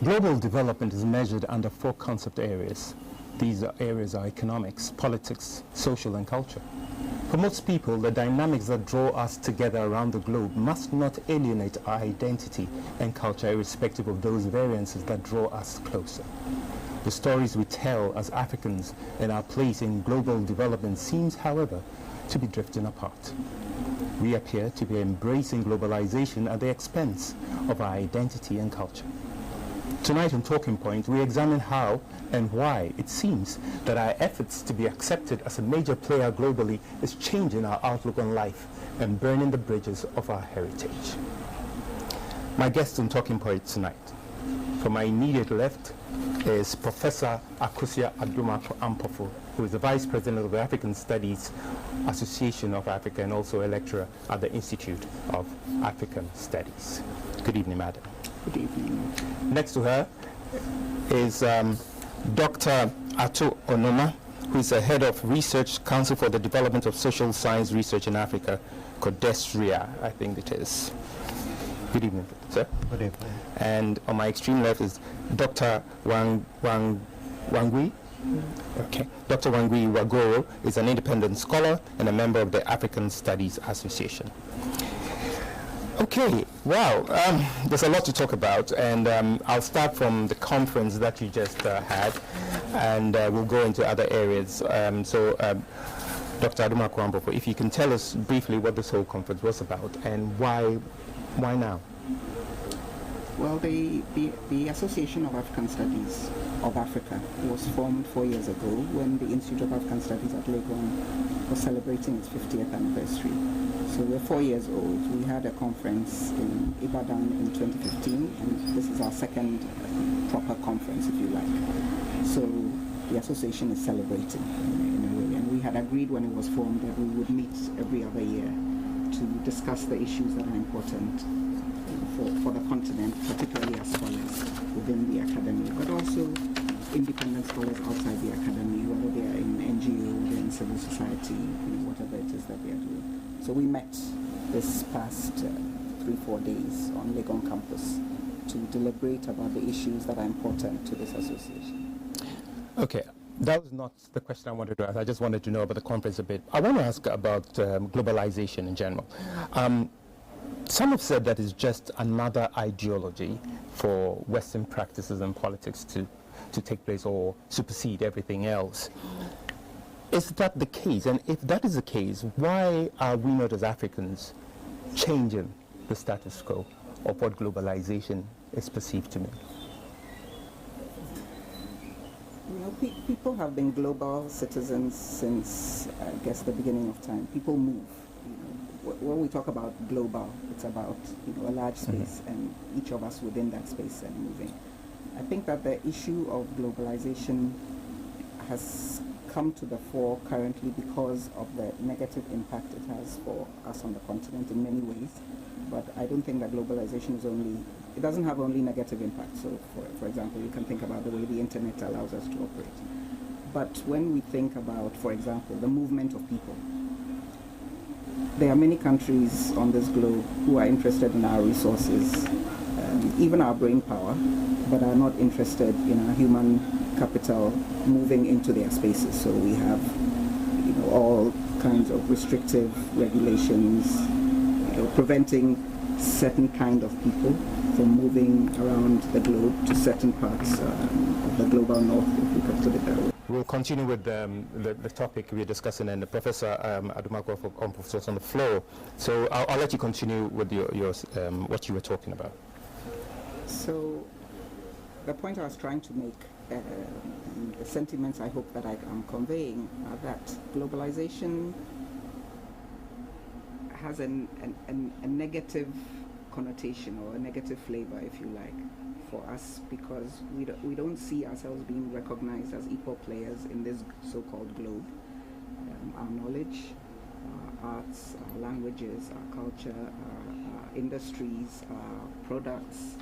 Global development is measured under 4 concept areas. These areas are economics, politics, social, and culture. For most people, the dynamics that draw us together around the globe must not alienate our identity and culture, irrespective of those variances that draw us closer. The stories we tell as Africans and our place in global development seems, however, to be drifting apart. We appear to be embracing globalization at the expense of our identity and culture. Tonight on Talking Point, we examine how and why it seems that our efforts to be accepted as a major player globally is changing our outlook on life and burning the bridges of our heritage. My guest on Talking Point tonight, from my immediate left, is Professor Akosua Adomako Ampofo, who is the Vice President of the African Studies Association of Africa and also a lecturer at the Institute of African Studies. Good evening, madam. Good evening. Next to her is Dr. Onoma, who is the Head of Research Council for the Development of Social Science Research in Africa, CODESRIA, I think it is. Good evening, sir. Good evening. And on my extreme left is Dr. Wangui. Okay. Dr. Wangui Goro is an independent scholar and a member of the African Studies Association. Okay, wow, there's a lot to talk about, and I'll start from the conference that you just had, and we'll go into other areas. Dr. Adomako Ampofo, if you can tell us briefly what this whole conference was about, and why now? Well, the Association of African Studies of Africa was formed 4 years ago when the Institute of African Studies at Legon was celebrating its 50th anniversary. So we're 4 years old. We had a conference in Ibadan in 2015, and this is our second proper conference, if you like. So the association is celebrating in a way, and we had agreed when it was formed that we would meet every other year to discuss the issues that are important for the continent, particularly as scholars within the academy, but also independent scholars outside the academy, whether they are in NGO, they're in civil society, whatever it is that they are doing. So we met this past 3-4 days on Legon campus to deliberate about the issues that are important to this association. Okay, that was not the question I wanted to ask. I just wanted to know about the conference a bit. I want to ask about globalization in general. Some have said that it's just another ideology for Western practices and politics to take place or supersede everything else. Is that the case? And if that is the case, why are we not as Africans changing the status quo of what globalization is perceived to mean? You know, people have been global citizens since, I guess, the beginning of time. People move. When we talk about global, it's about a large space and each of us within that space and moving. I think that the issue of globalization has come to the fore currently because of the negative impact it has for us on the continent in many ways. But I don't think that globalization is it doesn't have only negative impact. So for example, you can think about the way the internet allows us to operate. But when we think about, for example, the movement of people, there are many countries on this globe who are interested in our resources, even our brain power, but are not interested in our human capital moving into their spaces. So we have, all kinds of restrictive regulations, preventing certain kind of people from moving around the globe to certain parts of the global north, if we can put it that way. We'll continue with the topic we're discussing, and Professor Adomako Ampofo is on the floor. So I'll let you continue with your what you were talking about. So the point I was trying to make, the sentiments I hope that I am conveying are that globalization has a negative connotation or a negative flavor, if you like, for us, because we don't see ourselves being recognized as equal players in this so-called globe. Our knowledge, our arts, our languages, our culture, our industries, our products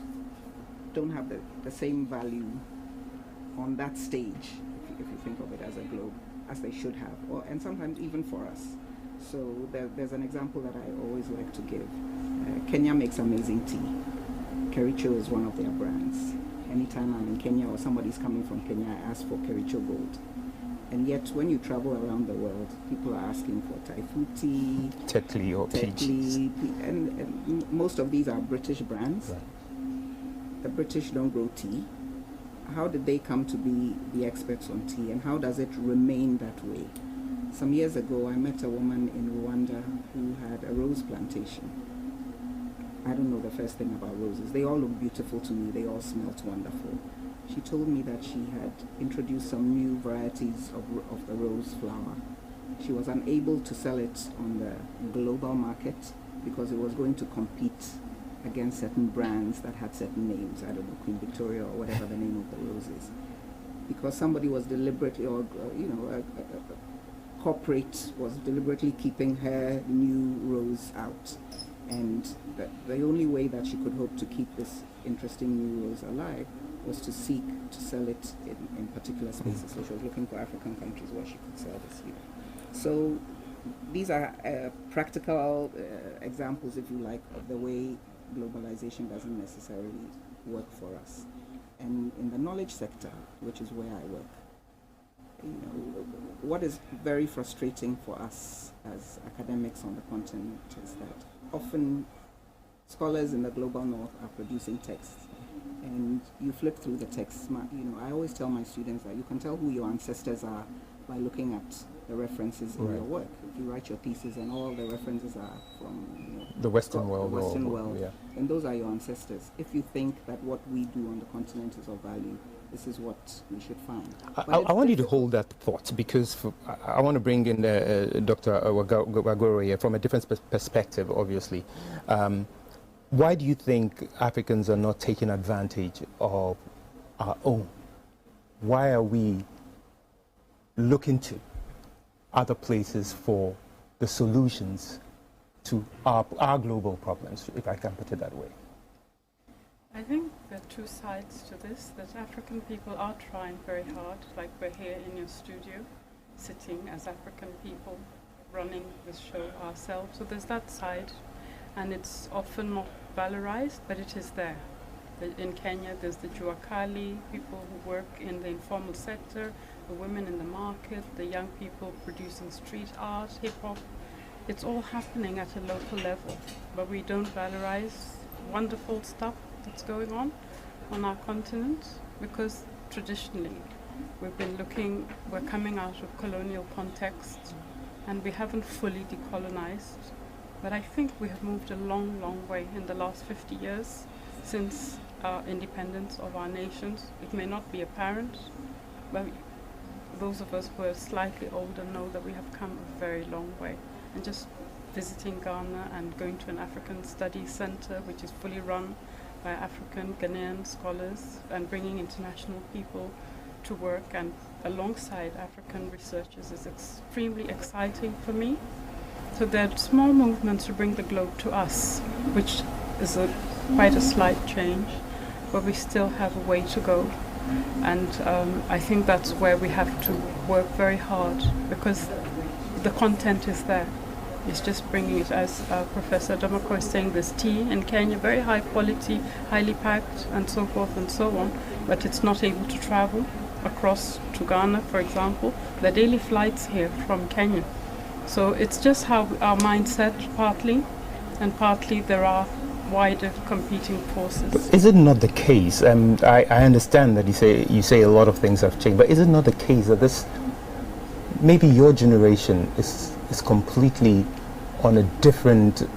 don't have the same value on that stage, if you think of it as a globe, as they should have, and sometimes even for us. So there's an example that I always like to give. Kenya makes amazing tea. Kericho is one of their brands. anytime I'm in Kenya or somebody's coming from Kenya, I ask for Kericho gold. And yet, when you travel around the world, people are asking for Taifuti, Tetley or peaches. And most of these are British brands. Right. The British don't grow tea. How did they come to be the experts on tea, and how does it remain that way? Some years ago, I met a woman in Rwanda who had a rose plantation. I don't know the first thing about roses. They all look beautiful to me. They all smelt wonderful. She told me that she had introduced some new varieties of the rose flower. She was unable to sell it on the global market because it was going to compete against certain brands that had certain names. I don't know, Queen Victoria or whatever the name of the rose is. Because somebody was deliberately, or a corporate was deliberately keeping her new rose out. And the only way that she could hope to keep this interesting new rose alive was to seek to sell it in particular spaces. So she was looking for African countries where she could sell this. So these are practical examples, if you like, of the way globalization doesn't necessarily work for us. And in the knowledge sector, which is where I work, what is very frustrating for us as academics on the continent is that often scholars in the global north are producing texts, and you flip through the texts. I always tell my students that you can tell who your ancestors are by looking at the references in your work. If you write your thesis and all the references are from the Western world, and those are your ancestors. If you think that what we do on the continent is of value, this is what we should find. I want you to hold that thought, because I want to bring in Dr. Goro here from a different perspective, obviously. Why do you think Africans are not taking advantage of our own? Why are we looking to other places for the solutions to our global problems, if I can put it that way? I think there are two sides to this, that African people are trying very hard, like we're here in your studio, sitting as African people, running this show ourselves. So there's that side, and it's often not valorized, but it is there. In Kenya, there's the Juakali, people who work in the informal sector, the women in the market, the young people producing street art, hip-hop. It's all happening at a local level, but we don't valorize wonderful stuff that's going on our continent, because traditionally we're coming out of colonial context and we haven't fully decolonized. But I think we have moved a long, long way in the last 50 years since our independence of our nations. It may not be apparent, but those of us who are slightly older know that we have come a very long way. And just visiting Ghana and going to an African Studies Center, which is fully run by African Ghanaian scholars, and bringing international people to work and alongside African researchers is extremely exciting for me. So there are small movements to bring the globe to us, which is quite a slight change, but we still have a way to go. And I think that's where we have to work very hard, because the content is there. It's just bringing it, as Professor Adomako is saying, this tea in Kenya, very high quality, highly packed, and so forth and so on, but it's not able to travel across to Ghana, for example. There are daily flights here from Kenya. So it's just how our mindset, partly, and partly there are wider competing forces. But is it not the case, I understand that you say a lot of things have changed, but is it not the case that maybe your generation is completely on a different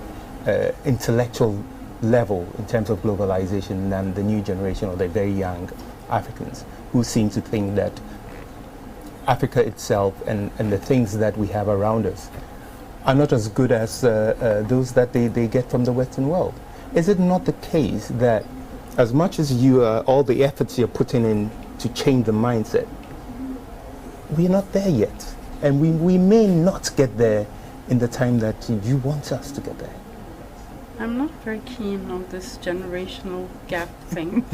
intellectual level in terms of globalization than the new generation or the very young Africans, who seem to think that Africa itself and the things that we have around us are not as good as those that they get from the Western world? Is it not the case that as much as all the efforts you're putting in to change the mindset, we're not there yet? And we may not get there in the time that you want us to get there. I'm not very keen on this generational gap thing.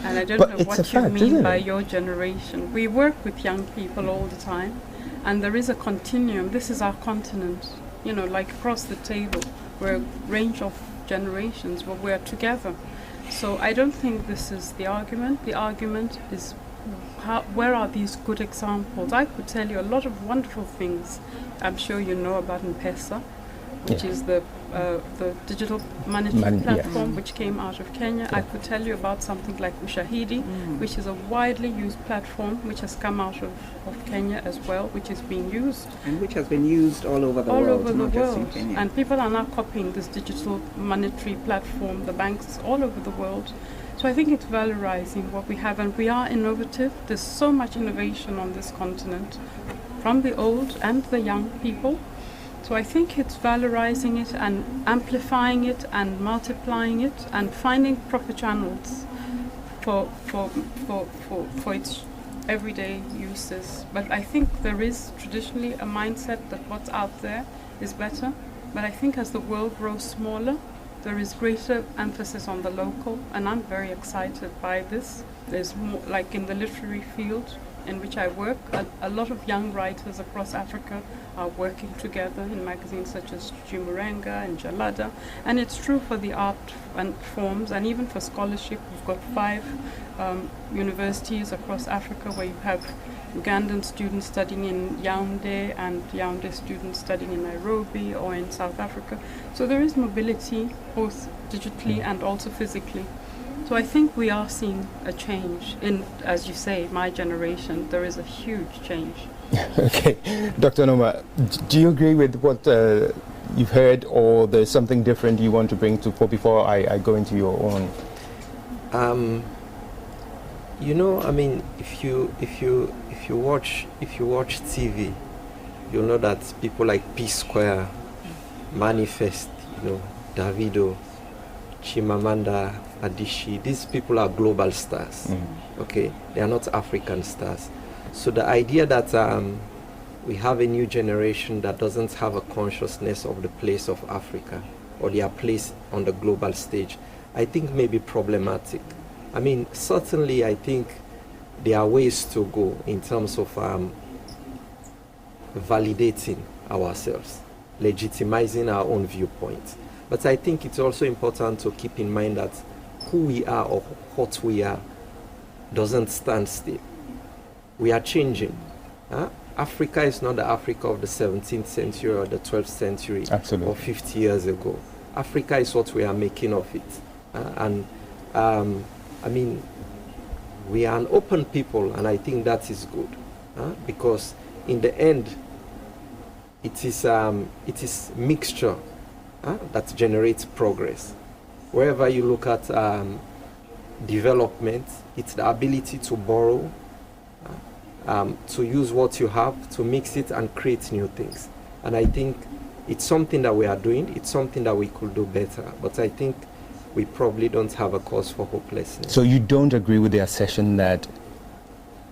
And I don't know what you mean by your generation. We work with young people all the time, and there is a continuum. This is our continent. Like across the table, we're a range of generations, but we're together. So I don't think this is the argument. The argument is where are these good examples? I could tell you a lot of wonderful things. I'm sure you know about M-Pesa, which is the digital monetary platform which came out of Kenya. I could tell you about something like Ushahidi, which is a widely used platform which has come out of Kenya as well, which is being used. And which has been used all over the world. All over the not world. Just in Kenya. And people are now copying this digital monetary platform, the banks all over the world. So I think it's valorizing what we have, and we are innovative. There's so much innovation on this continent, from the old and the young people. So I think it's valorizing it and amplifying it and multiplying it and finding proper channels for its everyday uses. But I think there is traditionally a mindset that what's out there is better. But I think as the world grows smaller, there is greater emphasis on the local, and I'm very excited by this. There's more, like in the literary field in which I work, a lot of young writers across Africa are working together in magazines such as Jumurenga and Jalada, and it's true for the art and forms and even for scholarship. We've got 5 universities across Africa where you have Ugandan students studying in Yaoundé and Yaoundé students studying in Nairobi or in South Africa. So there is mobility both digitally and also physically. So I think we are seeing a change in, as you say, my generation. There is a huge change. Okay. Dr. Onoma, do you agree with what you've heard, or there's something different you want to bring to before I go into your own? You know, I mean, if you watch TV, you'll know that people like P Square, Manifest, you know, Davido, Chimamanda Adichie, these people are global stars. Okay, they are not African stars. So the idea that we have a new generation that doesn't have a consciousness of the place of Africa or their place on the global stage, I think may be problematic. I mean, certainly I think there are ways to go in terms of validating ourselves, legitimizing our own viewpoints. But I think it's also important to keep in mind that who we are or what we are doesn't stand still. We are changing. Africa is not the Africa of the 17th century or the 12th century. Absolutely. Or 50 years ago. Africa is what we are making of it. I mean, we are an open people, and I think that is good, because in the end, it is mixture that generates progress. Wherever you look at development, it's the ability to borrow, to use what you have, to mix it and create new things. And I think it's something that we are doing. It's something that we could do better. But I think we probably don't have a cause for hopelessness. So you don't agree with the assertion that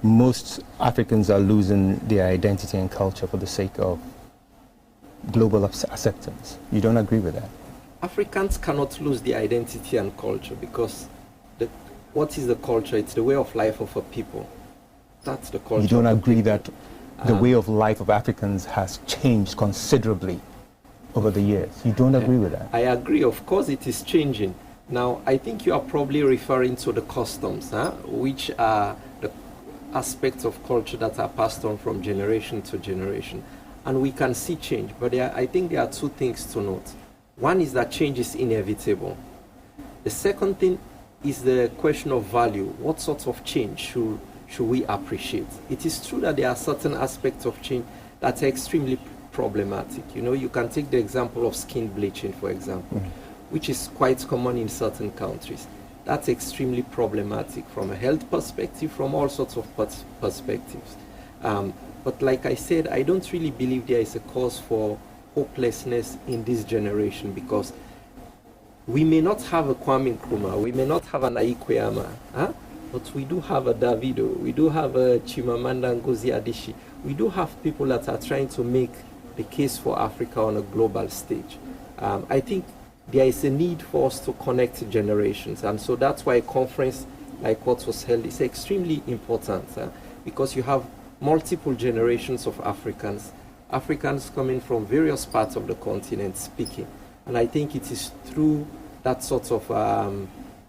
most Africans are losing their identity and culture for the sake of global acceptance? You don't agree with that? Africans cannot lose their identity and culture, because what is the culture? It's the way of life of a people. That's the culture. You don't agree that the way of life of Africans has changed considerably over the years? You don't agree with that? I agree. Of course it is changing. Now, I think you are probably referring to the customs, which are the aspects of culture that are passed on from generation to generation. And we can see change. But I think there are 2 things to note. One is that change is inevitable. The second thing is the question of value. What sort of change should we appreciate? It is true that there are certain aspects of change that are extremely problematic. You know, you can take the example of skin bleaching, for example, which is quite common in certain countries. That's extremely problematic from a health perspective, from all sorts of perspectives. But like I said, I don't really believe there is a cause for hopelessness in this generation, because we may not have a Kwame Nkrumah, we may not have an Akosua, but we do have a Davido, we do have a Chimamanda Ngozi Adichie, we do have people that are trying to make the case for Africa on a global stage. I think there is a need for us to connect generations, and so that's why a conference like what was held is extremely important, because you have multiple generations of Africans coming from various parts of the continent speaking. And I think it is through that sort of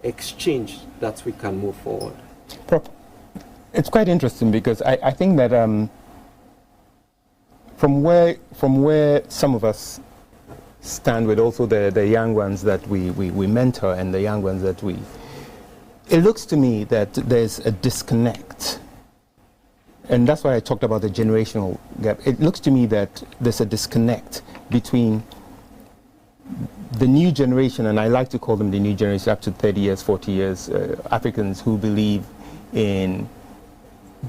exchange that we can move forward. It's quite interesting because I think that from where some of us stand with also the young ones that we mentor and the young ones that it looks to me that there's a disconnect. And that's why I talked about the generational gap. It looks to me that there's a disconnect between the new generation, and I like to call them the new generation, up to 30 years, 40 years, Africans who believe in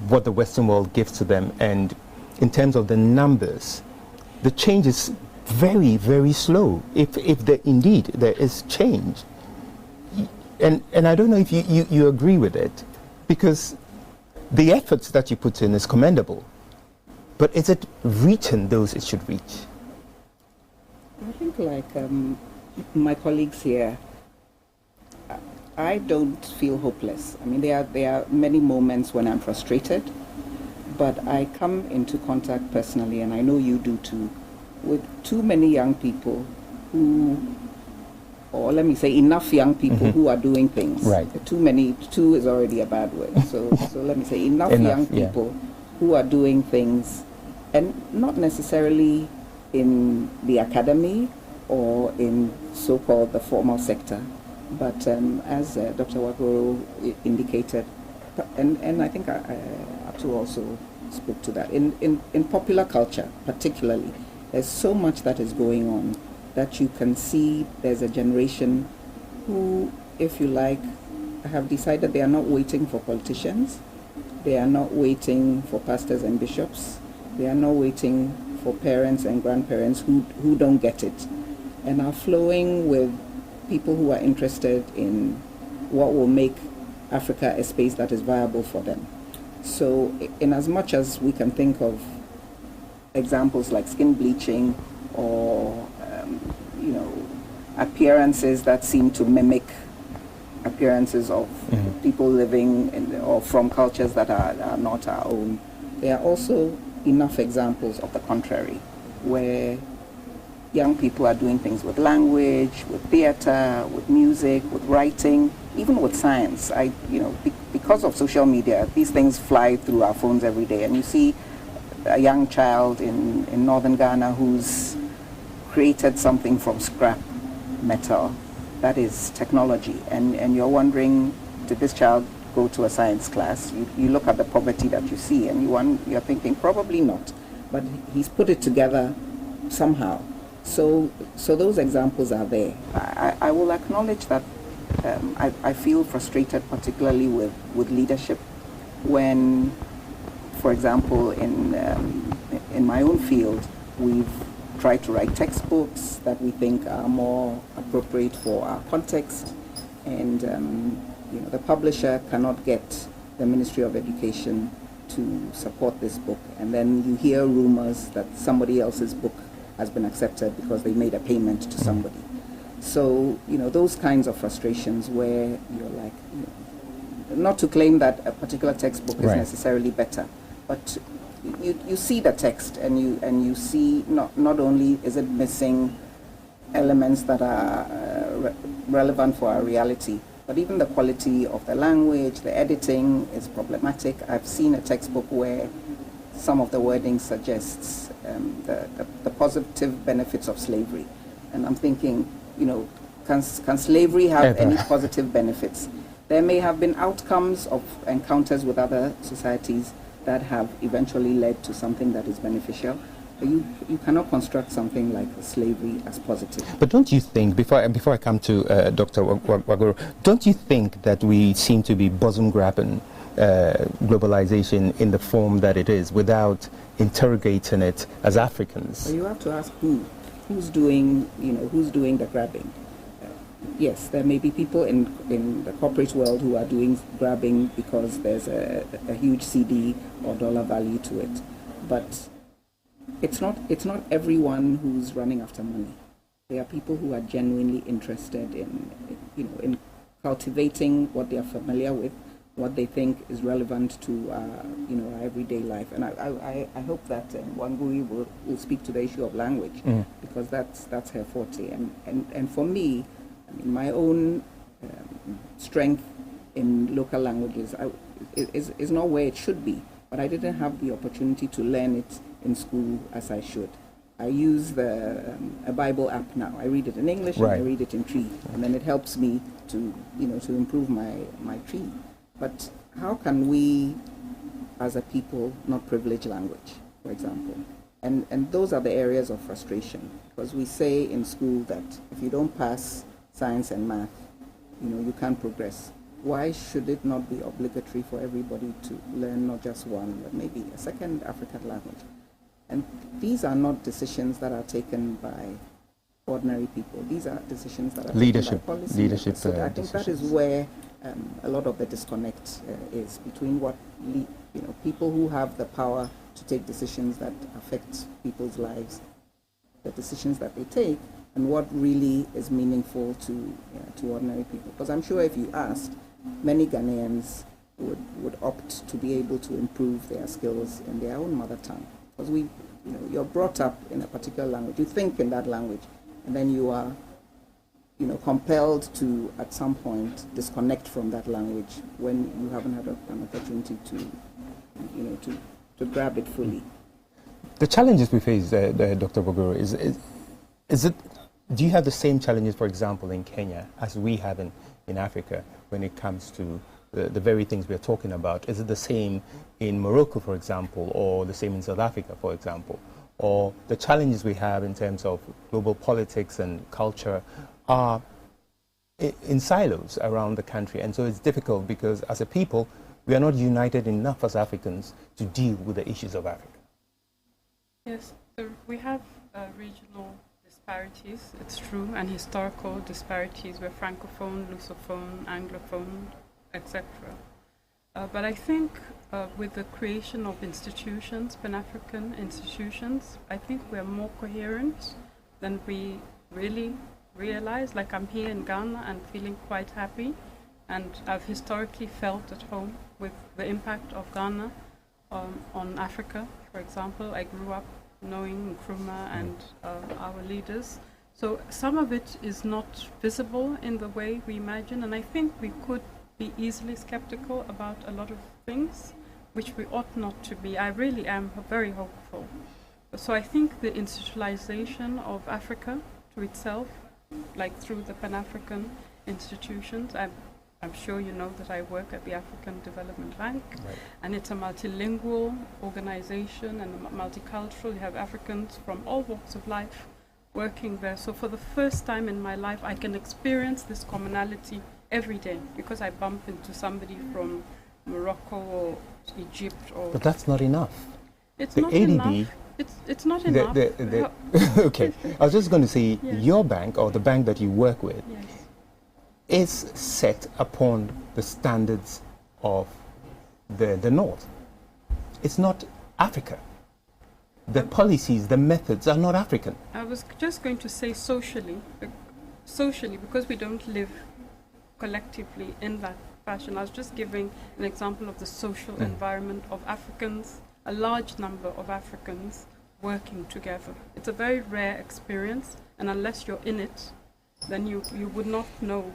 what the Western world gives to them. And in terms of the numbers, the change is very, very slow, if indeed there is change. And I don't know if you agree with it, because the efforts that you put in is commendable, but is it reaching those it should reach? I think like my colleagues here, I don't feel hopeless. I mean, there are many moments when I'm frustrated, but I come into contact personally, and I know you do too, with too many young people who, or let me say enough young people who are doing things. Right. Too many, too is already a bad word. So let me say enough young people who are doing things, and not necessarily in the academy or in so-called the formal sector, but as Dr. Wagoro indicated, and I think Atu also spoke to that, in popular culture particularly, there's so much that is going on that you can see there's a generation who, if you like, have decided they are not waiting for politicians, they are not waiting for pastors and bishops, they are not waiting for parents and grandparents who don't get it, and are flowing with people who are interested in what will make Africa a space that is viable for them. So in as much as we can think of examples like skin bleaching or appearances that seem to mimic appearances of people living in or from cultures that are not our own, there are also enough examples of the contrary, where young people are doing things with language, with theater, with music, with writing, even with science. Because of social media, these things fly through our phones every day, and you see a young child in northern Ghana who's created something from scrap metal. That is technology, and you're wondering, did this child go to a science class? You look at the poverty that you see, and you're thinking probably not, but he's put it together somehow. So those examples are there. I will acknowledge that I feel frustrated, particularly with leadership, when, for example, in my own field, we've tried to write textbooks that we think are more appropriate for our context, and the publisher cannot get the Ministry of Education to support this book, and then you hear rumors that somebody else's book has been accepted because they made a payment to somebody. So those kinds of frustrations where you're like, not to claim that a particular textbook is necessarily better, but you see the text, and you see not only is it missing elements that are relevant for our reality, but even the quality of the language, the editing is problematic. I've seen a textbook where some of the wording suggests the positive benefits of slavery, and I'm thinking, can slavery have any positive benefits? There may have been outcomes of encounters with other societies that have eventually led to something that is beneficial. But you cannot construct something like slavery as positive. But don't you think, before I come to Dr. Wagoro, don't you think that we seem to be bosom grabbing globalization in the form that it is without interrogating it as Africans? So you have to ask who's doing the grabbing. Yes, there may be people in the corporate world who are doing grabbing because there's a huge CD or dollar value to it, but it's not everyone who's running after money. There are people who are genuinely interested in cultivating what they are familiar with, what they think is relevant to our everyday life. And I hope that Wangui will speak to the issue of language, because that's her forte. And for me, I mean, my own strength in local languages is not where it should be. But I didn't have the opportunity to learn it in school as I should. I use a Bible app now. I read it in English and I read it in Tree, and then it helps me to improve my Tree. But how can we, as a people, not privilege language, for example? And those are the areas of frustration, because we say in school that if you don't pass science and math, you can't progress. Why should it not be obligatory for everybody to learn not just one, but maybe a second African language? And these are not decisions that are taken by ordinary people. These are decisions that are taken by policy. Leadership. So I think that is where a lot of the disconnect is between what people who have the power to take decisions that affect people's lives, the decisions that they take, and what really is meaningful to ordinary people. Because I'm sure if you asked, many Ghanaians would opt to be able to improve their skills in their own mother tongue. Because you're brought up in a particular language, you think in that language, and then you are, compelled to, at some point, disconnect from that language when you haven't had an opportunity to grab it fully. The challenges we face, Dr. Bogoro, is it? Do you have the same challenges, for example, in Kenya as we have in Africa when it comes to the very things we're talking about? Is it the same in Morocco, for example, or the same in South Africa, for example? Or the challenges we have in terms of global politics and culture are in silos around the country, and so it's difficult because as a people, we are not united enough as Africans to deal with the issues of Africa. Yes, we have regional disparities, it's true, and historical disparities. We're Francophone, Lusophone, Anglophone, etc. But I think with the creation of institutions, Pan-African institutions, I think we are more coherent than we really realize. Like, I'm here in Ghana and feeling quite happy, and I've historically felt at home with the impact of Ghana on Africa. For example, I grew up knowing Nkrumah and our leaders. So some of it is not visible in the way we imagine, and I think we could be easily skeptical about a lot of things, which we ought not to be. I really am very hopeful. So I think the institutionalization of Africa to itself, like through the Pan-African institutions, I'm sure you know that I work at the African Development Bank, and it's a multilingual organization and multicultural. You have Africans from all walks of life working there. So for the first time in my life, I can experience this commonality every day because I bump into somebody from Morocco or Egypt. But that's not enough. It's not enough. It's not enough. Okay, I was just going to say, your bank or the bank that you work with is set upon the standards of the North. It's not Africa. The policies, the methods are not African. I was just going to say socially, because we don't live collectively in that fashion. I was just giving an example of the social environment of Africans, a large number of Africans working together. It's a very rare experience, and unless you're in it, then you would not know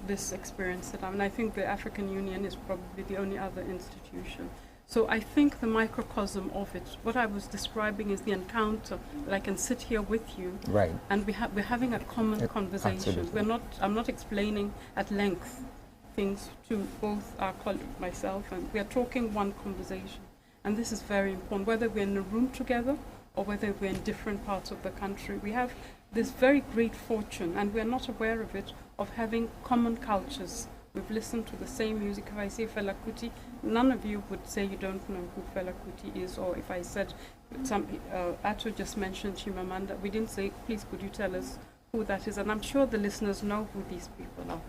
this experience that and I think the African Union is probably the only other institution. So I think the microcosm of it, what I was describing is the encounter that I can sit here with you, and we're having a common conversation. Absolutely. I'm not explaining at length things to both our colleague, myself, and we are talking one conversation. And this is very important, whether we're in a room together or whether we're in different parts of the country. We have this very great fortune, and we're not aware of it, of having common cultures. We've listened to the same music. If I say Fela Kuti, none of you would say you don't know who Fela Kuti is. Or if I said, Ato just mentioned Chimamanda, we didn't say, please could you tell us who that is? And I'm sure the listeners know who these people are.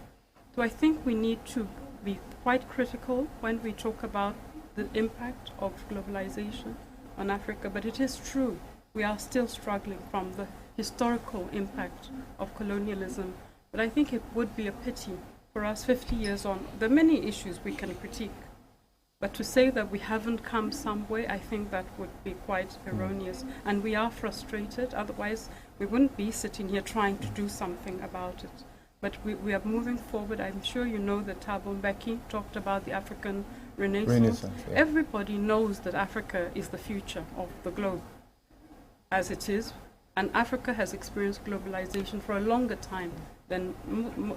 So I think we need to be quite critical when we talk about the impact of globalization on Africa. But it is true, we are still struggling from the historical impact of colonialism. But I think it would be a pity for us 50 years on. There are many issues we can critique, but to say that we haven't come some way, I think that would be quite erroneous. And we are frustrated, otherwise we wouldn't be sitting here trying to do something about it. But we are moving forward. I'm sure you know that Thabo Mbeki talked about the African Renaissance. Yeah. Everybody knows that Africa is the future of the globe, as it is, and Africa has experienced globalization for a longer time than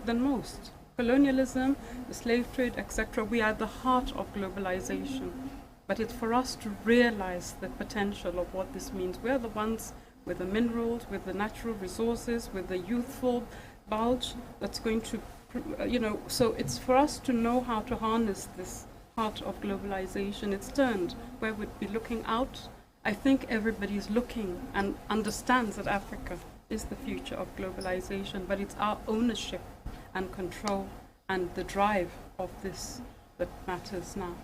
most. Colonialism, the slave trade, etc. We are at the heart of globalization. But it's for us to realize the potential of what this means. We're the ones with the minerals, with the natural resources, with the youthful bulge that's going to, so it's for us to know how to harness this heart of globalization. It's turned where we'd be looking out. I think everybody is looking and understands that Africa is the future of globalization, but it's our ownership and control and the drive of this that matters now.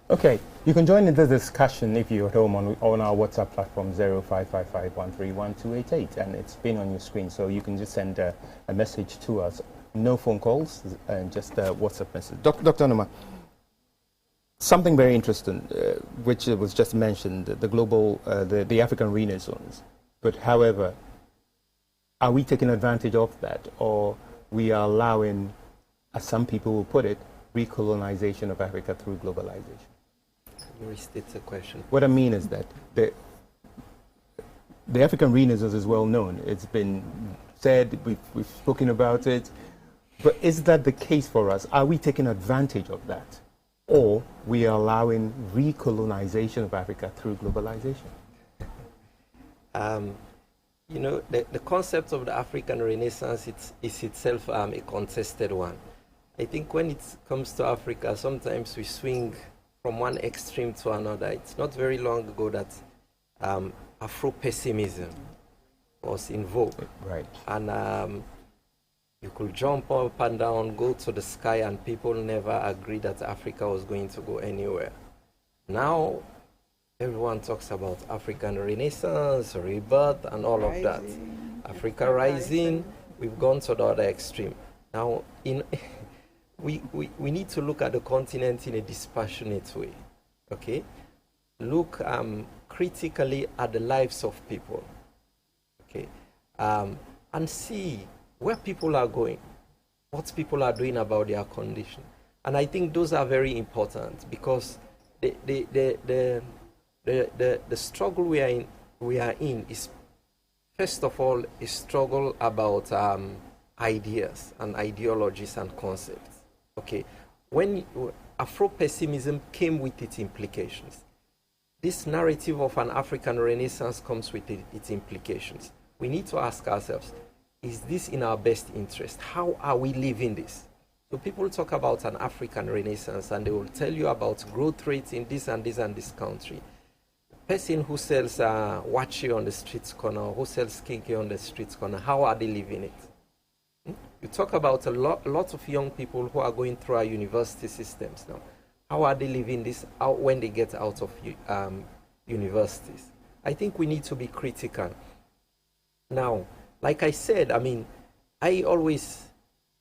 Okay, you can join in the discussion if you're at home on our WhatsApp platform 0555131288, and it's been on your screen, so you can just send a message to us. No phone calls, and just a WhatsApp message. Dr. Onoma, something very interesting, which was just mentioned, the African Renaissance. But however, are we taking advantage of that, or we are allowing, as some people will put it, recolonization of Africa through globalization? Can you restate the question? What I mean is that the African Renaissance is well known. It's been said, we've spoken about it. But is that the case for us? Are we taking advantage of that? Or we are allowing recolonization of Africa through globalization? The concept of the African Renaissance is itself a contested one. I think when it comes to Africa, sometimes we swing from one extreme to another. It's not very long ago that Afro-pessimism was in vogue. Right. And you could jump up and down, go to the sky, and people never agreed that Africa was going to go anywhere. Now, everyone talks about African Renaissance, rebirth, and all of that. Africa rising, we've gone to the other extreme. Now, we need to look at the continent in a dispassionate way, okay? Look critically at the lives of people, okay? And see where people are going, what people are doing about their condition. And I think those are very important, because the struggle we are in is, first of all, a struggle about ideas and ideologies and concepts. Okay, when Afro-pessimism came with its implications, this narrative of an African Renaissance comes with its implications. We need to ask ourselves, is this in our best interest? How are we living this? So people talk about an African Renaissance, and they will tell you about growth rates in this and this and this country. Person who sells wachi on the street corner, who sells kinky on the street corner, how are they living it? You talk about a lot of young people who are going through our university systems now. How are they living this out when they get out of universities? I think we need to be critical. Now, like I said, I mean, I always,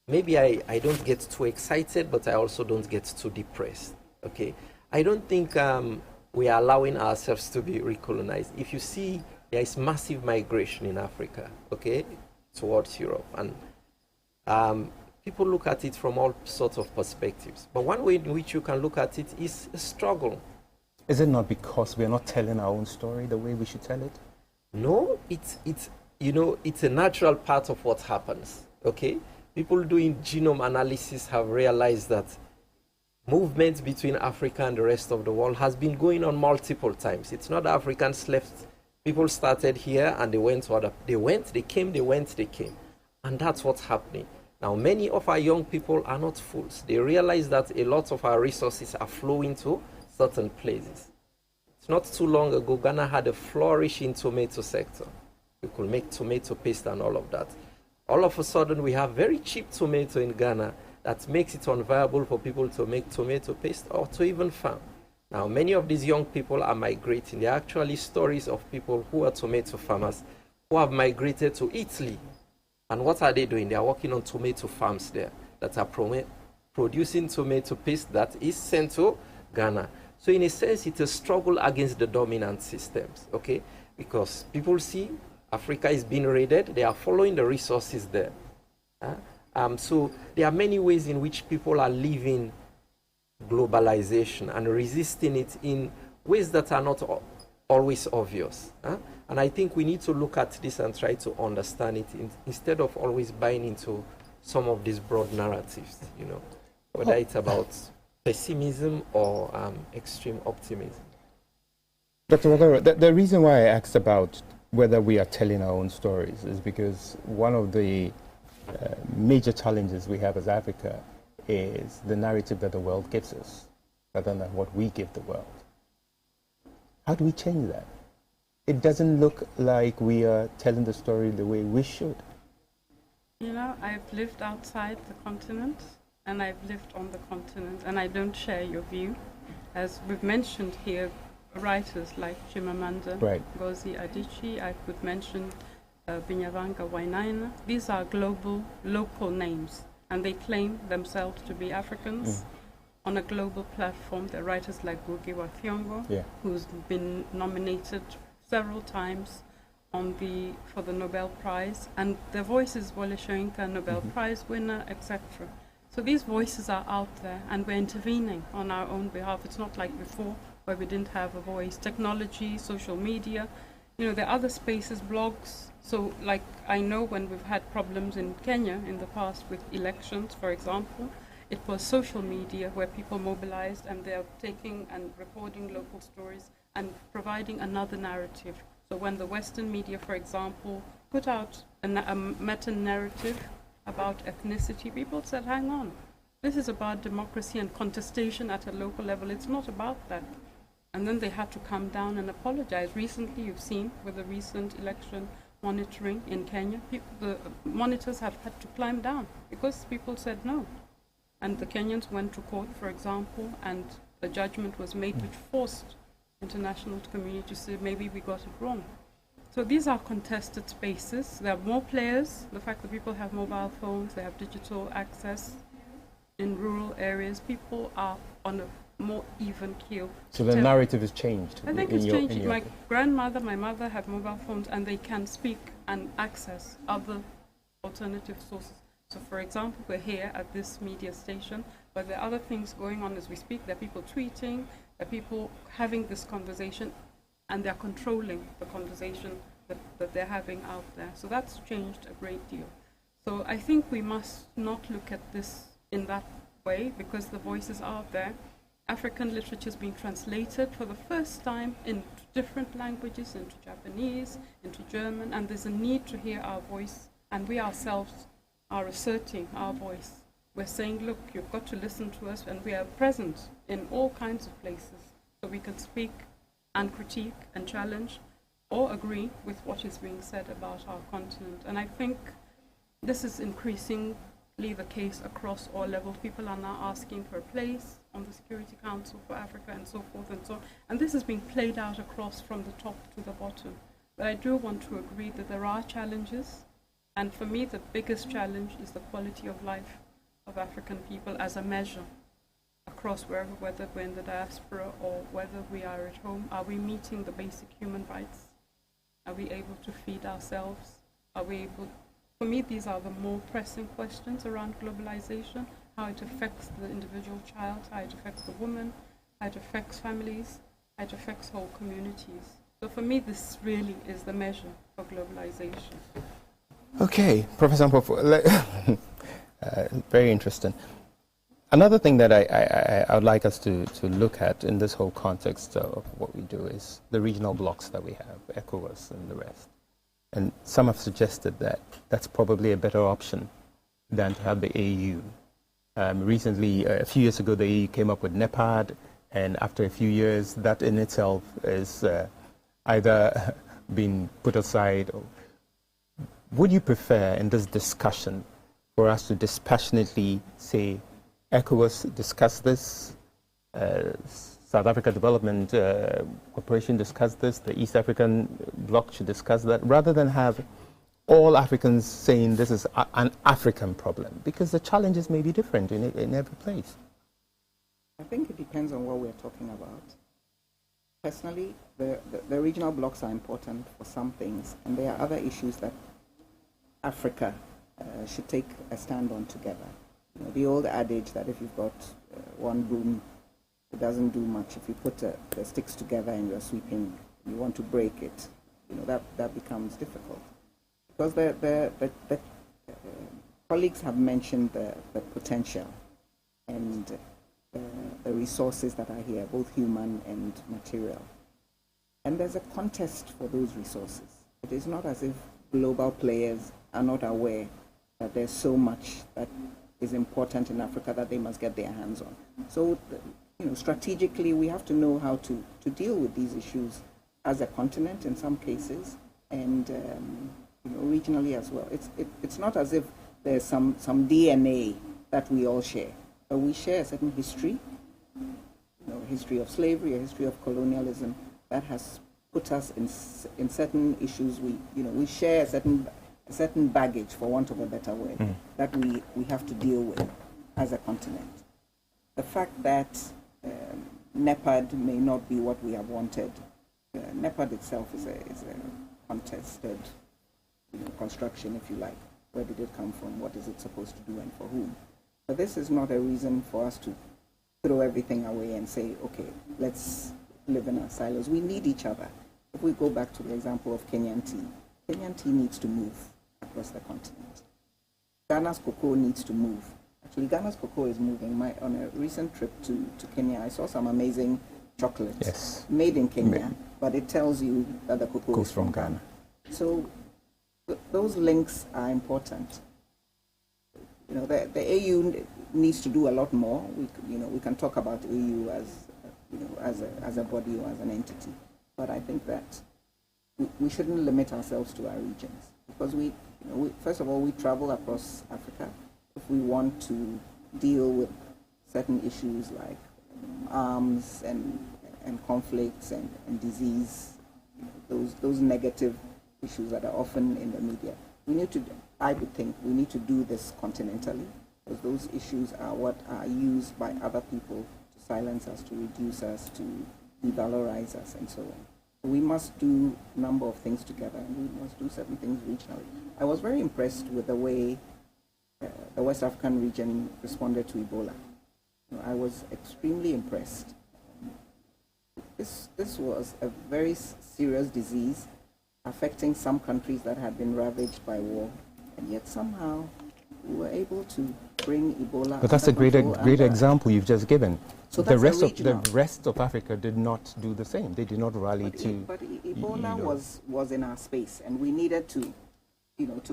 maybe I don't get too excited, but I also don't get too depressed, okay? I don't think we are allowing ourselves to be recolonized. If you see, there is massive migration in Africa, okay, towards Europe. And people look at it from all sorts of perspectives. But one way in which you can look at it is a struggle. Is it not because we are not telling our own story the way we should tell it? No, it's a natural part of what happens, okay? People doing genome analysis have realized that movements between Africa and the rest of the world has been going on multiple times. It's not Africans left. People started here and they went to other. They went, they came, they went, they came. And that's what's happening. Now, many of our young people are not fools. They realize that a lot of our resources are flowing to certain places. It's not too long ago, Ghana had a flourishing tomato sector. We could make tomato paste and all of that. All of a sudden, we have very cheap tomato in Ghana that makes it unviable for people to make tomato paste or to even farm. Now, many of these young people are migrating. There are actually stories of people who are tomato farmers who have migrated to Italy. And what are they doing? They are working on tomato farms there that are producing tomato paste that is sent to Ghana. So in a sense, it's a struggle against the dominant systems, okay? Because people see Africa is being raided, they are following the resources there. So there are many ways in which people are living globalization and resisting it in ways that are not always obvious. And I think we need to look at this and try to understand it instead of always buying into some of these broad narratives, whether it's about pessimism or extreme optimism. Dr. Wangui, the reason why I asked about whether we are telling our own stories is because one of the major challenges we have as Africa is the narrative that the world gives us, rather than what we give the world. How do we change that? It doesn't look like we are telling the story the way we should. I've lived outside the continent, and I've lived on the continent, and I don't share your view. As we've mentioned here, writers like Chimamanda Ngozi Adichie, I could mention Binyavanga Wainaina. These are global, local names, and they claim themselves to be Africans. On a global platform, there are writers like Ngugi wa Thiong'o, who's been nominated several times for the Nobel Prize, and their voices, Wole Soyinka, Nobel Prize winner, etc. So these voices are out there, and we're intervening on our own behalf. It's not like before, where we didn't have a voice. Technology, social media, there are other spaces, blogs. So like I know when we've had problems in Kenya in the past with elections, for example, it was social media where people mobilized, and they're taking and recording local stories and providing another narrative. So when the Western media, for example, put out a meta-narrative about ethnicity, people said, hang on, this is about democracy and contestation at a local level. It's not about that. And then they had to come down and apologize. Recently, you've seen with the recent election monitoring in Kenya, the monitors have had to climb down because people said no. And the Kenyans went to court, for example, and a judgment was made which forced international community to say maybe we got it wrong. So these are contested spaces. There are more players. The fact that people have mobile phones, they have digital access in rural areas, people are on a more even keel. So the narrative has changed? I think it's changed. My grandmother, my mother have mobile phones, and they can speak and access other alternative sources. So for example, we're here at this media station, but there are other things going on as we speak. There are people tweeting, there are people having this conversation, and they're controlling the conversation that they're having out there. So that's changed a great deal. So I think we must not look at this in that way, because the voices are out there. African literature is being translated for the first time into different languages, into Japanese, into German, and there's a need to hear our voice, and we ourselves are asserting our voice. We're saying, look, you've got to listen to us, and we are present in all kinds of places, so we can speak and critique and challenge or agree with what is being said about our continent. And I think this is increasingly the case across all levels. People are now asking for a place on the Security Council for Africa and so forth and so on. And this is being played out across from the top to the bottom. But I do want to agree that there are challenges. And for me, the biggest challenge is the quality of life of African people as a measure across whether we're in the diaspora or whether we are at home. Are we meeting the basic human rights? Are we able to feed ourselves? Are we able? For me, these are the more pressing questions around globalization, how it affects the individual child, how it affects the woman, how it affects families, how it affects whole communities. So for me, this really is the measure for globalization. Okay, Professor Ampofo, very interesting. Another thing that I would like us to look at in this whole context of what we do is the regional blocks that we have, ECOWAS and the rest. And some have suggested that that's probably a better option than to have the AU. Recently, a few years ago, the AU came up with NEPAD, and after a few years, that in itself is either been put aside. Would you prefer in this discussion for us to dispassionately say, ECOWAS discuss this, South Africa Development Corporation discuss this, the East African Bloc should discuss that, rather than have all Africans saying this is an African problem, because the challenges may be different in every place? I think it depends on what we're talking about. Personally, the regional blocs are important for some things, and there are other issues that Africa should take a stand on together. You know, the old adage that if you've got one broom, it doesn't do much. If you put the sticks together and you're sweeping, you want to break it, you know, that becomes difficult. Because the colleagues have mentioned the potential and the resources that are here, both human and material. And there's a contest for those resources. It is not as if global players are not aware that there's so much that is important in Africa that they must get their hands on. So, you know, strategically, we have to know how to deal with these issues as a continent in some cases, and you know, regionally as well. It's not as if there's some DNA that we all share, but we share a certain history, you know, a history of slavery, a history of colonialism that has put us in certain issues. We share a certain baggage, for want of a better word, that we have to deal with as a continent. The fact that NEPAD may not be what we have wanted. NEPAD itself is a contested, you know, construction, if you like. Where did it come from? What is it supposed to do, and for whom? But this is not a reason for us to throw everything away and say, okay, let's live in our silos. We need each other. If we go back to the example of Kenyan tea needs to move across the continent. Ghana's cocoa needs to move. Actually, Ghana's cocoa is moving. On a recent trip to Kenya, I saw some amazing chocolate made in Kenya, but it tells you that the cocoa is from Ghana. So those links are important. You know, the AU needs to do a lot more. We can talk about AU as a body or as an entity, but I think that we shouldn't limit ourselves to our regions, because first of all, we travel across Africa. If we want to deal with certain issues like arms and conflicts and disease, those negative issues that are often in the media, I would think we need to do this continentally, because those issues are what are used by other people to silence us, to reduce us, to devalorize us, and so on. So we must do a number of things together, and we must do certain things regionally. I was very impressed with the way the West African region responded to Ebola. I was extremely impressed. This was a very serious disease affecting some countries that had been ravaged by war, and yet somehow we were able to bring Ebola. But that's a great example you've just given. So the rest of Africa did not do the same. They did not rally But Ebola was in our space, and we needed to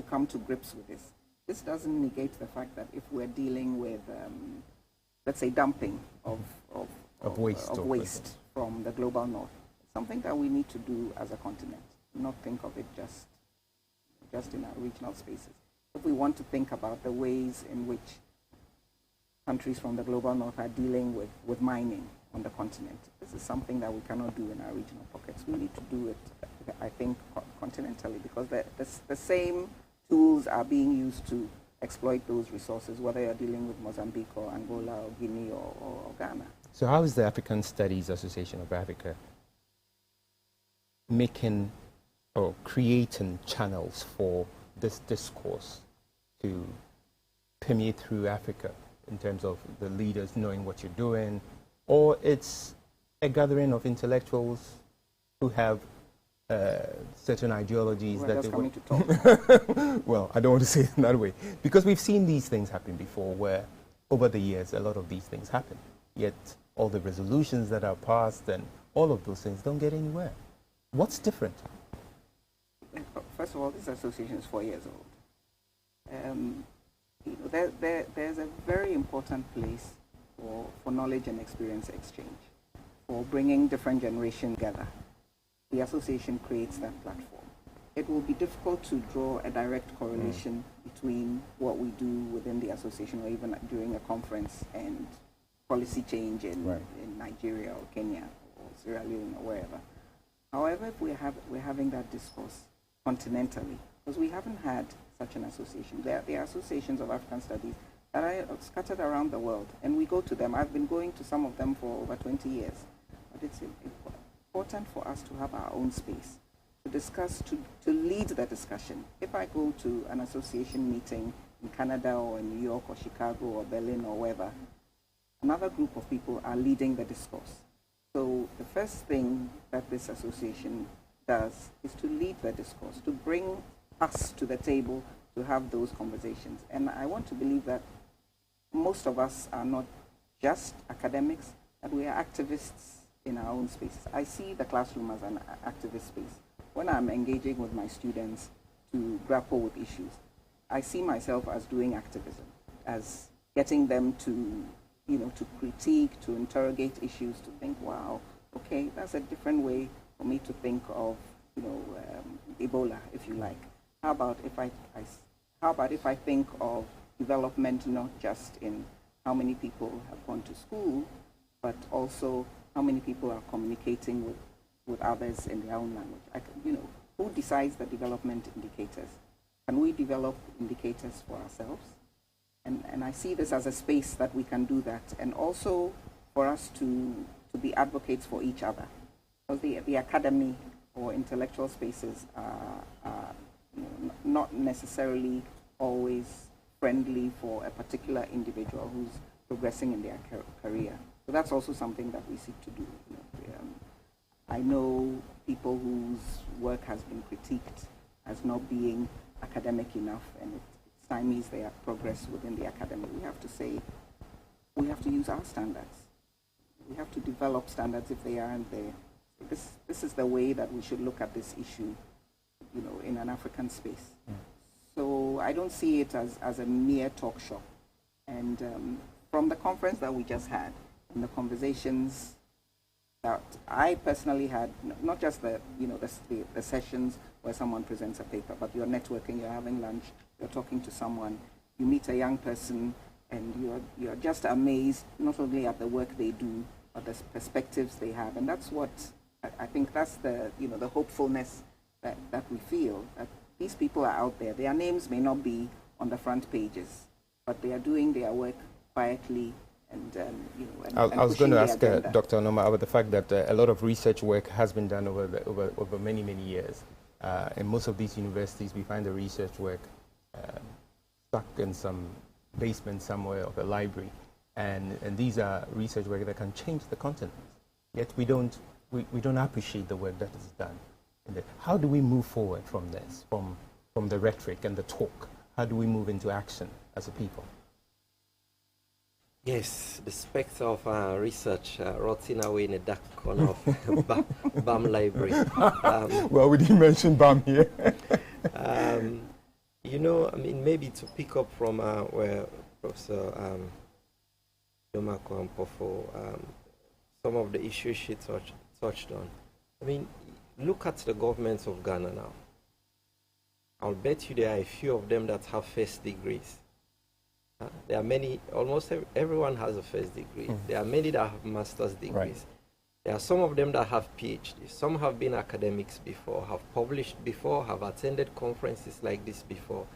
come to grips with this. This doesn't negate the fact that if we're dealing with, let's say, dumping of waste from the global north, it's something that we need to do as a continent, not think of it just in our regional spaces. If we want to think about the ways in which countries from the global north are dealing with mining on the continent, this is something that we cannot do in our regional pockets. We need to do it, I think, continentally, because the same tools are being used to exploit those resources, whether you're dealing with Mozambique or Angola or Guinea or Ghana. So how is the African Studies Association of Africa making or creating channels for this discourse to permeate through Africa in terms of the leaders knowing what you're doing, or it's a gathering of intellectuals who have certain ideologies that they want to talk. Well, I don't want to say it that way, because we've seen these things happen before, where over the years a lot of these things happen, yet all the resolutions that are passed and all of those things don't get anywhere. What's different? First of all, this association is 4 years old. There's a very important place for knowledge and experience exchange, for bringing different generations together. The association creates that platform. It will be difficult to draw a direct correlation between what we do within the association, or even during a conference, and policy change in Nigeria or Kenya or Sierra Leone or wherever. However, if we're having that discourse continentally, because we haven't had such an association. There are associations of African studies that are scattered around the world, and we go to them. I've been going to some of them for over 20 years. But it's important for us to have our own space, to discuss, to lead the discussion. If I go to an association meeting in Canada or in New York or Chicago or Berlin or wherever, another group of people are leading the discourse. So the first thing that this association does is to lead the discourse, to bring us to the table to have those conversations. And I want to believe that most of us are not just academics, that we are activists in our own spaces. I see the classroom as an activist space. When I'm engaging with my students to grapple with issues, I see myself as doing activism, as getting them to, to critique, to interrogate issues, to think, wow, okay, that's a different way for me to think of, Ebola, if you like. How about if I think of development not just in how many people have gone to school, but also how many people are communicating with others in their own language. Who decides the development indicators? Can we develop indicators for ourselves? And I see this as a space that we can do that, and also for us to be advocates for each other. Because the academy or intellectual spaces are not necessarily always friendly for a particular individual who's progressing in their career. So that's also something that we seek to do. I know people whose work has been critiqued as not being academic enough, and it stymies their progress within the academy. We have to say, we have to use our standards. We have to develop standards if they aren't there. This is the way that we should look at this issue, in an African space. So I don't see it as a mere talk shop. And from the conference that we just had, and the conversations that I personally had, not just the sessions where someone presents a paper, but you're networking, you're having lunch, you're talking to someone, you meet a young person, and you're just amazed not only at the work they do, but the perspectives they have. And that's what I think, that's the the hopefulness that we feel, that these people are out there. Their names may not be on the front pages, but they are doing their work quietly. I was going to ask Dr. Onoma about the fact that a lot of research work has been done over many, many years. In most of these universities, we find the research work stuck in some basement somewhere of a library. And these are research work that can change the continent. Yet we don't appreciate the work that is done. How do we move forward from this, from the rhetoric and the talk? How do we move into action as a people? Yes, the spectre of research rotting away in a dark corner of BAM library. Well, we didn't mention BAM here. Maybe to pick up from where Professor Adomako and Ampofo, some of the issues she touched on. Look at the governments of Ghana now. I'll bet you there are a few of them that have first degrees. There are many, almost everyone has a first degree. There are many that have master's degrees. Right. There are some of them that have PhDs. Some have been academics before, have published before, have attended conferences like this before.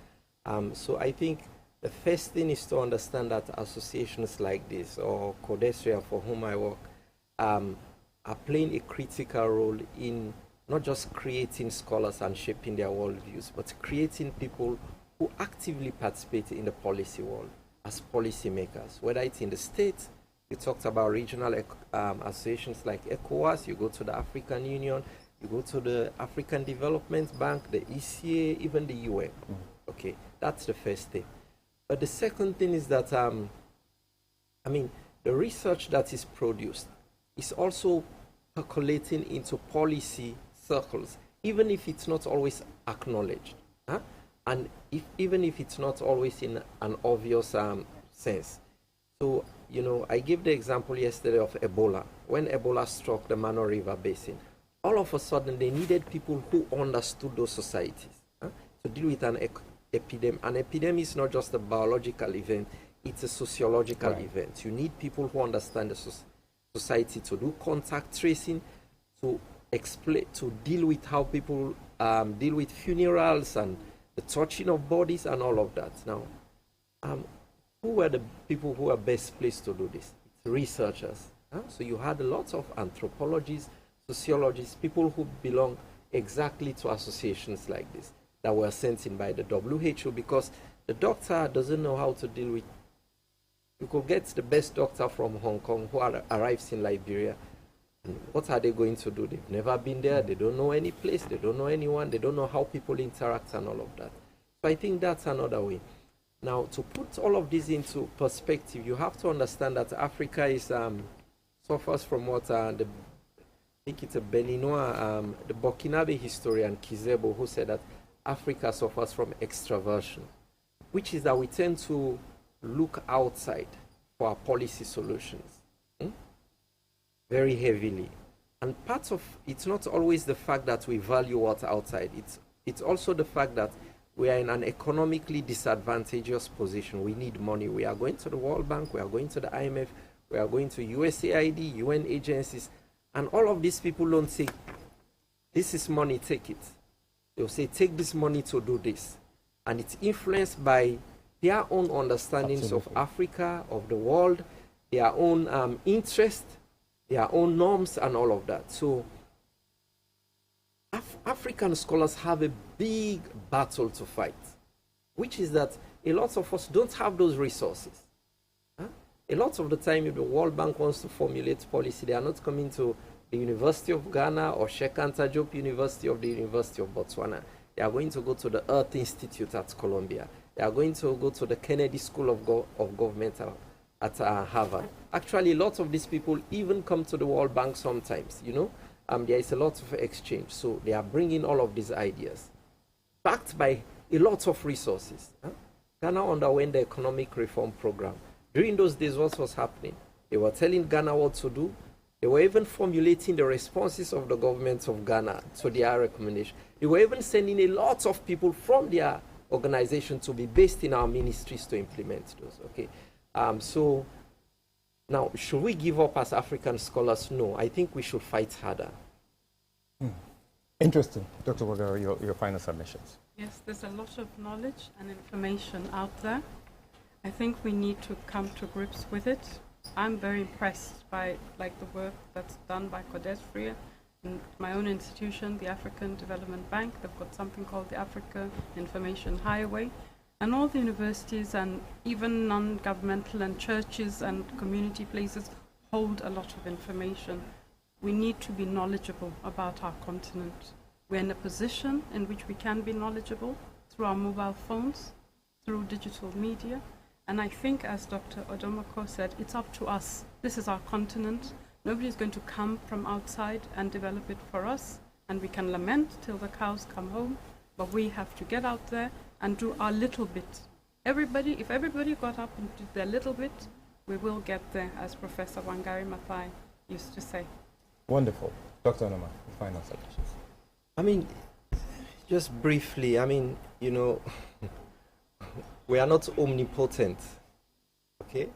So I think the first thing is to understand that associations like this, or CODESRIA, for whom I work, are playing a critical role in not just creating scholars and shaping their worldviews, but creating people who actively participate in the policy world as policymakers, whether it's in the States. You talked about regional associations like ECOWAS, you go to the African Union, you go to the African Development Bank, the ECA, even the UN. Okay, that's the first thing. But the second thing is that, the research that is produced is also percolating into policy circles, even if it's not always acknowledged. And even if it's not always in an obvious sense. So, I gave the example yesterday of Ebola. When Ebola struck the Mano River Basin, all of a sudden they needed people who understood those societies to deal with an epidemic. An epidemic is not just a biological event, it's a sociological event. You need people who understand the society to do contact tracing, to explain, to deal with how people deal with funerals and the touching of bodies and all of that. Now, who were the people who are best placed to do this? It's researchers. So you had a lot of anthropologists, sociologists, people who belong exactly to associations like this that were sent in by the WHO, because the doctor doesn't know how to deal with. You could get the best doctor from Hong Kong who arrives in Liberia. And what are they going to do? They've never been there. They don't know any place. They don't know anyone. They don't know how people interact and all of that. So I think that's another way. Now, to put all of this into perspective, you have to understand that Africa is suffers from what I think it's a Beninois, the Burkinabe historian Kizebo, who said that Africa suffers from extraversion, which is that we tend to look outside for our policy solutions very heavily. And part of it's not always the fact that we value what's outside. It's also the fact that we are in an economically disadvantageous position. We need money. We are going to the World Bank. We are going to the IMF. We are going to USAID, UN agencies. And all of these people don't say, this is money, take it. They'll say, take this money to do this. And it's influenced by their own understandings Absolutely. of Africa, of the world, their own interest, their own norms, and all of that. So African scholars have a big battle to fight, which is that a lot of us don't have those resources. A lot of the time, if the World Bank wants to formulate policy, they are not coming to the University of Ghana or Sheikh Anta Diop University of the University of Botswana. They are going to go to the Earth Institute at Columbia. They are going to go to the Kennedy School of Government at Harvard. Actually, lots of these people even come to the World Bank sometimes, you know. There is a lot of exchange. So they are bringing all of these ideas, backed by a lot of resources. Ghana underwent the economic reform program. During those days, what was happening? They were telling Ghana what to do. They were even formulating the responses of the government of Ghana to their recommendation. They were even sending a lot of people from their organization to be based in our ministries to implement those. Okay, so now, should we give up as African scholars? No, I think we should fight harder. Interesting. Dr. Wagara, your final submissions. Yes, there's a lot of knowledge and information out there. I think we need to come to grips with it. I'm very impressed by the work that's done by CODESRIA and my own institution, the African Development Bank. They've got something called the Africa Information Highway. And all the universities and even non-governmental and churches and community places hold a lot of information. We need to be knowledgeable about our continent. We're in a position in which we can be knowledgeable through our mobile phones, through digital media. And I think, as Dr. Adomako said, it's up to us. This is our continent. Nobody's going to come from outside and develop it for us. And we can lament till the cows come home, but we have to get out there and do our little bit. If everybody got up and did their little bit, we will get there, as Professor Wangari Maathai used to say. Wonderful. Dr. Onoma, final submissions. I mean, just briefly, I mean, you know, we are not omnipotent, okay?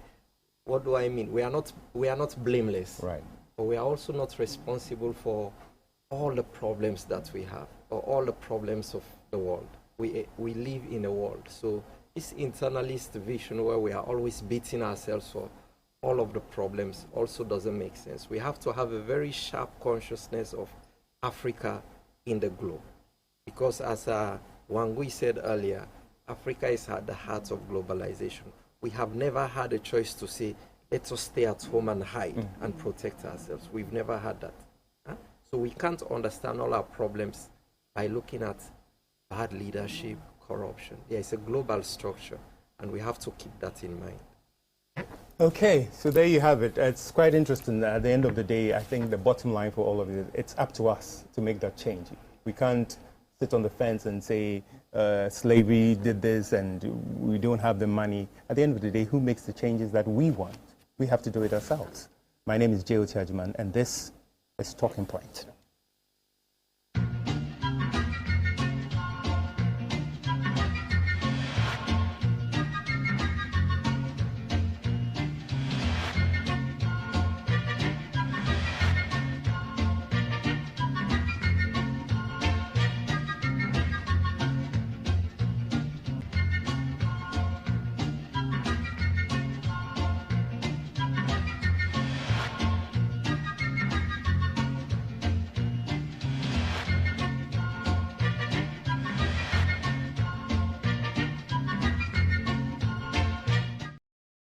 What do I mean? We are not blameless. Right. But we are also not responsible for all the problems that we have, or all the problems of the world. We live in a world. So this internalist vision where we are always beating ourselves for all of the problems also doesn't make sense. We have to have a very sharp consciousness of Africa in the globe. Because as Wangui said earlier, Africa is at the heart of globalization. We have never had a choice to say, let us stay at home and hide and protect ourselves. We've never had that. So we can't understand all our problems by looking at bad leadership, corruption. There is a global structure, and we have to keep that in mind. Okay, so there you have it. It's quite interesting. At the end of the day, I think the bottom line for all of it, it's up to us to make that change. We can't sit on the fence and say slavery did this and we don't have the money. At the end of the day, who makes the changes that we want? We have to do it ourselves. My name is J.O.T. Agyeman, and this is Talking Point.